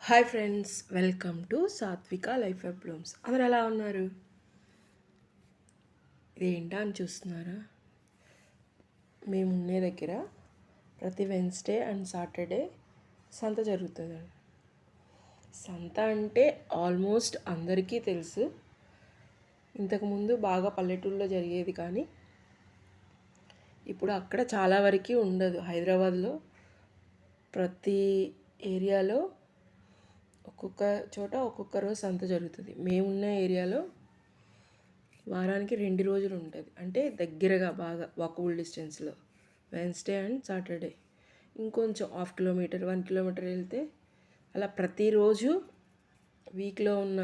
Hi friends, welcome to సాత్విక life of Bloom's. అందరు ఎలా ఉన్నారు? ఇదేంటా అని చూస్తున్నారా? మేమున్నే దగ్గర ప్రతి వెన్స్డే అండ్ సాటర్డే సంత జరుగుతుందండి. సంత అంటే ఆల్మోస్ట్ అందరికీ తెలుసు. ఇంతకుముందు బాగా పల్లెటూళ్ళలో జరిగేది, కానీ ఇప్పుడు అక్కడ చాలా వరకు ఉండదు. హైదరాబాద్లో ప్రతి ఏరియాలో ఒక్కొక్క చోట ఒక్కొక్క రోజు సంత జరుగుతుంది. మేమున్న ఏరియాలో వారానికి 2 రోజులు ఉంటుంది. అంటే దగ్గరగా బాగా వాకబుల్ డిస్టెన్స్లో వెన్స్డే అండ్ సాటర్డే. ఇంకొంచెం 1/2 కిలోమీటర్ 1 కిలోమీటర్ వెళ్తే అలా ప్రతిరోజు వీక్లో ఉన్న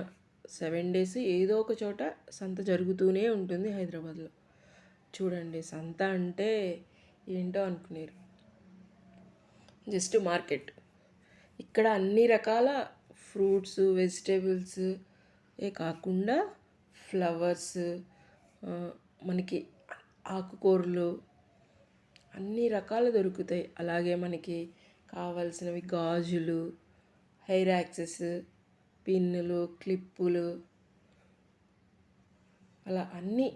7 డేస్ ఏదో ఒక చోట సంత జరుగుతూనే ఉంటుంది హైదరాబాద్లో. చూడండి, సంత అంటే ఏంటో అనుకునేరు. Just market. ఇక్కడ అన్ని రకాల ఫ్రూట్స్, వెజిటేబుల్స్ కాకుండా ఫ్లవర్స్, మనకి ఆకుకూరలు అన్ని రకాలు దొరుకుతాయి. అలాగే మనకి కావాల్సినవి గాజులు, హెయిర్ యాక్సెస్, పిన్నులు, క్లిప్పులు, అలా అన్నీ.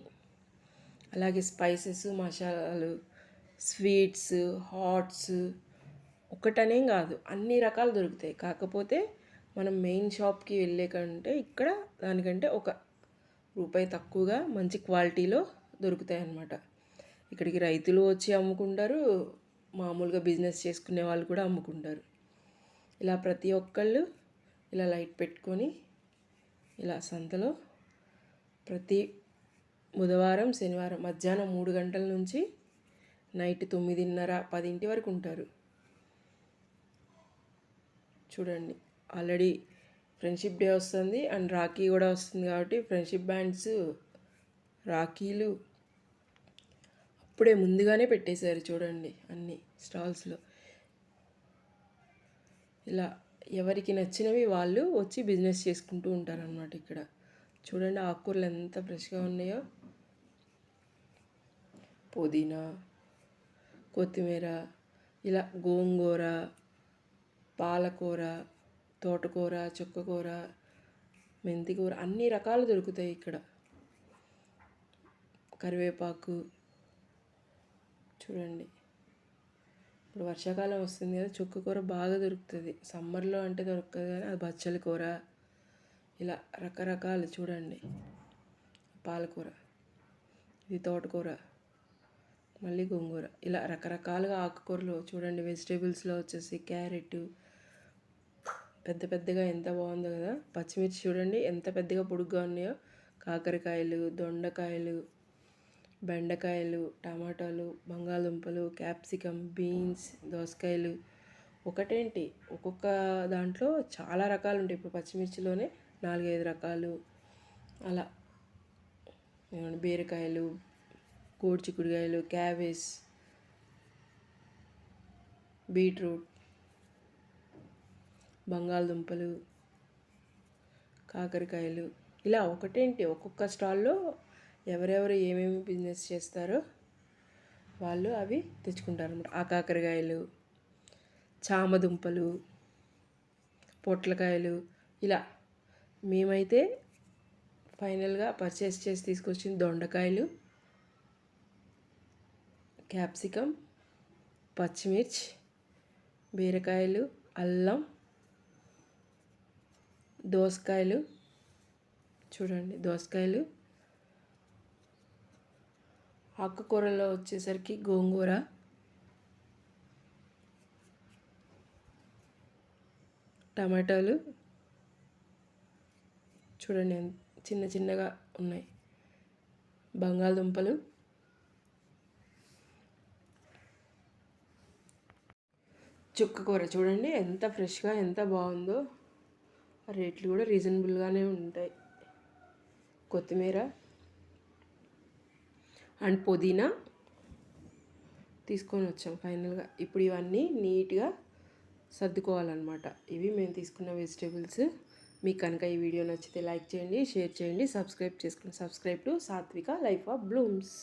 అలాగే స్పైసెస్, మసాలాలు, స్వీట్స్, హాట్స్, ఒకటనేం కాదు, అన్ని రకాలు దొరుకుతాయి. కాకపోతే మనం మెయిన్ షాప్కి వెళ్ళే కంటే ఇక్కడ దానికంటే ₹1 తక్కువగా మంచి క్వాలిటీలో దొరుకుతాయి అన్నమాట. ఇక్కడికి రైతులు వచ్చి అమ్ముకుంటారు, మామూలుగా బిజినెస్ చేసుకునే వాళ్ళు కూడా అమ్ముకుంటారు. ఇలా ప్రతి ఒక్కళ్ళు ఇలా లైట్ పెట్టుకొని ఇలా సంతలో ప్రతి బుధవారం, శనివారం మధ్యాహ్నం 3 గంటల నుంచి నైట్ 9:30, 10 వరకు ఉంటారు. చూడండి, ఆల్రెడీ ఫ్రెండ్షిప్ డే వస్తుంది అండ్ రాఖీ కూడా వస్తుంది కాబట్టి ఫ్రెండ్షిప్ బ్యాండ్స్, రాఖీలు అప్పుడే ముందుగానే పెట్టేశారు. చూడండి, అన్ని స్టాల్స్లో ఇలా ఎవరికి నచ్చినవి వాళ్ళు వచ్చి బిజినెస్ చేసుకుంటూ ఉంటారనమాట. ఇక్కడ చూడండి, ఆకుకూరలు ఎంత ఫ్రెష్గా ఉన్నాయో. పుదీనా, కొత్తిమీర, ఇలా గోంగూర, పాలకూర, తోటకూర, చుక్కకూర, మెంతికూర అన్ని రకాలు దొరుకుతాయి ఇక్కడ. కరివేపాకు చూడండి, ఇప్పుడు వర్షాకాలం వస్తుంది కదా, చుక్కకూర బాగా దొరుకుతుంది. సమ్మర్లో అంటే దొరకదు, కానీ అది బచ్చల కూర, ఇలా రకరకాలు. చూడండి, పాలకూర, ఇది తోటకూర, మళ్ళీ గోంగూర, ఇలా రకరకాలుగా ఆకుకూరలు. చూడండి, వెజిటేబుల్స్లో వచ్చేసి క్యారెట్ పెద్ద పెద్దగా ఎంత బాగుందో కదా. పచ్చిమిర్చి చూడండి ఎంత పెద్దగా పొడుగ్గా ఉన్నాయో. కాకరకాయలు, దొండకాయలు, బెండకాయలు, టమాటాలు, బంగాళదుంపలు, క్యాప్సికమ్, బీన్స్, దోసకాయలు. ఒకటేంటి, ఒక్కొక్క దాంట్లో చాలా రకాలు ఉంటాయి. ఇప్పుడు పచ్చిమిర్చిలోనే 4-5 రకాలు. అలా బీరకాయలు, కోడి చిక్కుడుకాయలు, క్యాబేజ్, బీట్రూట్, బంగాళదుంపలు, కాకరకాయలు. ఇలా ఒకటేంటి, ఒక్కొక్క స్టాల్లో ఎవరెవరు ఏమేమి బిజినెస్ చేస్తారో వాళ్ళు అవి తెచ్చుకుంటారన్నమాట. ఆ కాకరకాయలు, చామదుంపలు, పొట్లకాయలు, ఇలా. మేమైతే ఫైనల్గా పర్చేస్ చేసి తీసుకొచ్చిన దొండకాయలు, క్యాప్సికమ్, పచ్చిమిర్చి, బీరకాయలు, అల్లం, దోసకాయలు. చూడండి, దోసకాయలు. ఆకుకూరలో వచ్చేసరికి గోంగూర, టమాటాలు చూడండి చిన్న చిన్నగా ఉన్నాయి, బంగాళదుంపలు, చుక్కకూర చూడండి ఎంత ఫ్రెష్గా ఎంత బాగుందో. రేట్లు కూడా రీజనబుల్గానే ఉంటాయి. కొత్తిమీర అండ్ పుదీనా తీసుకొని వచ్చాం ఫైనల్గా. ఇప్పుడు ఇవన్నీ నీట్గా సర్దుకోవాలన్నమాట. ఇవి మేము తీసుకున్న వెజిటేబుల్స్. మీకు కనుక ఈ వీడియో నచ్చితే లైక్ చేయండి, షేర్ చేయండి, సబ్స్క్రైబ్ టు సాత్విక లైఫ్ ఆఫ్ బ్లూమ్స్.